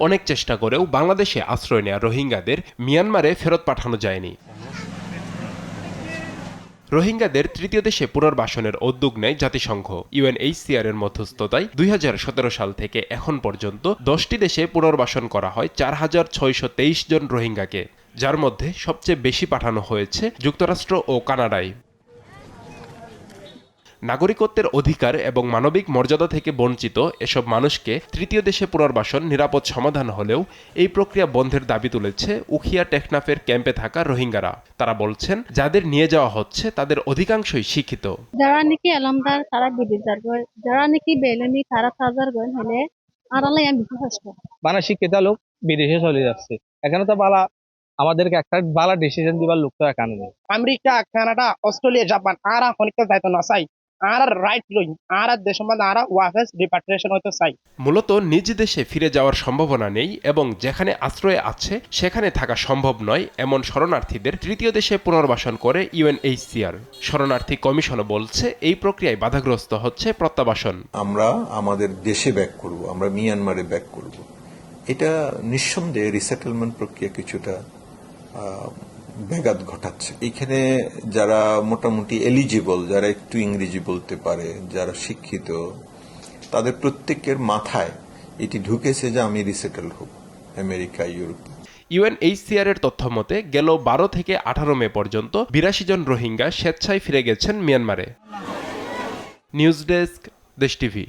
অনেক চেষ্টা করেও বাংলাদেশে আশ্রয় নেয়া রোহিঙ্গাদের মিয়ানমারে ফেরত পাঠানো যায়নি। রোহিঙ্গাদের তৃতীয় দেশে পুনর্বাসনের উদ্যোগ নেয় জাতিসংঘ। ইউএনএইচসিআর এর মধ্যস্থতায় ২০১৭ সাল থেকে এখন পর্যন্ত ১০টি দেশে পুনর্বাসন করা হয় ৪,৬২৩ জন রোহিঙ্গাকে, যার মধ্যে সবচেয়ে বেশি পাঠানো হয়েছে যুক্তরাষ্ট্র ও কানাডায়। নাগরিকত্বের অধিকার এবং মানবিক মর্যাদা থেকে বঞ্চিত এসব মানুষকে তৃতীয় দেশে পুনর্বাসন নিরাপদ সমাধান হলেও এই প্রক্রিয়া বন্ধের দাবি তুলেছে উখিয়া টেকনাফের ক্যাম্পে থাকা রোহিঙ্গারা। তারা বলছেন, যাদের নিয়ে যাওয়া হচ্ছে তাদের অধিকাংশই শিক্ষিত। যারা নাকি এলামদার তারা বিদেশ যাবে, যারা নাকি বেলেনি তারা সাজার গন হলে আড়ালে আমি বিশ্বাস করি। মানে শিক্ষিত লোক বিদেশে চলে যাচ্ছে, এখানে তো বালা আমাদেরকে একটা বালা ডিসিশন দিবার লোক তো এখানে নেই। আমেরিকা, কানাডা, অস্ট্রেলিয়া, জাপান আরা অনেকটা দায়িত্ব না চাই আর রাইট লই আর দেশ সম্বন্ধে আর ওয়াফেস রিপাট্রিয়েশন হইতে চাই। মূলত নিজ দেশে ফিরে যাওয়ার সম্ভাবনা নেই এবং যেখানে আশ্রয় আছে সেখানে থাকা সম্ভব নয় এমন শরণার্থীদের তৃতীয় দেশে পুনর্বাসন করে ইউএনএইচসিআর। শরণার্থী কমিশনও বলছে এই প্রক্রিয়ায় বাধাগ্রস্ত হচ্ছে প্রত্যাবাসন। আমরা আমাদের দেশে ব্যাক করব, আমরা মিয়ানমারে ব্যাক করব, এটা নিঃসন্দেহে রিসেটেলমেন্ট প্রক্রিয়া কিছুটা ব্যাঘাত ঘটাচ্ছে। এখানে যারা মোটামুটি এলিজিবল, যারা একটু ইংরেজি বলতে পারে, যারা শিক্ষিত, তাদের প্রত্যেকের মাথায় এটি ঢুকেছে যে আমি রিসেটেল হব আমেরিকা, ইউরোপ। ইউএনএইচসিআর এর তথ্য মতে গেল ১২ থেকে ১৮ মে পর্যন্ত ৮২ জন রোহিঙ্গা স্বেচ্ছায় ফিরে গেছেন মিয়ানমারে। নিউজ ডেস্ক, দেশ টিভি।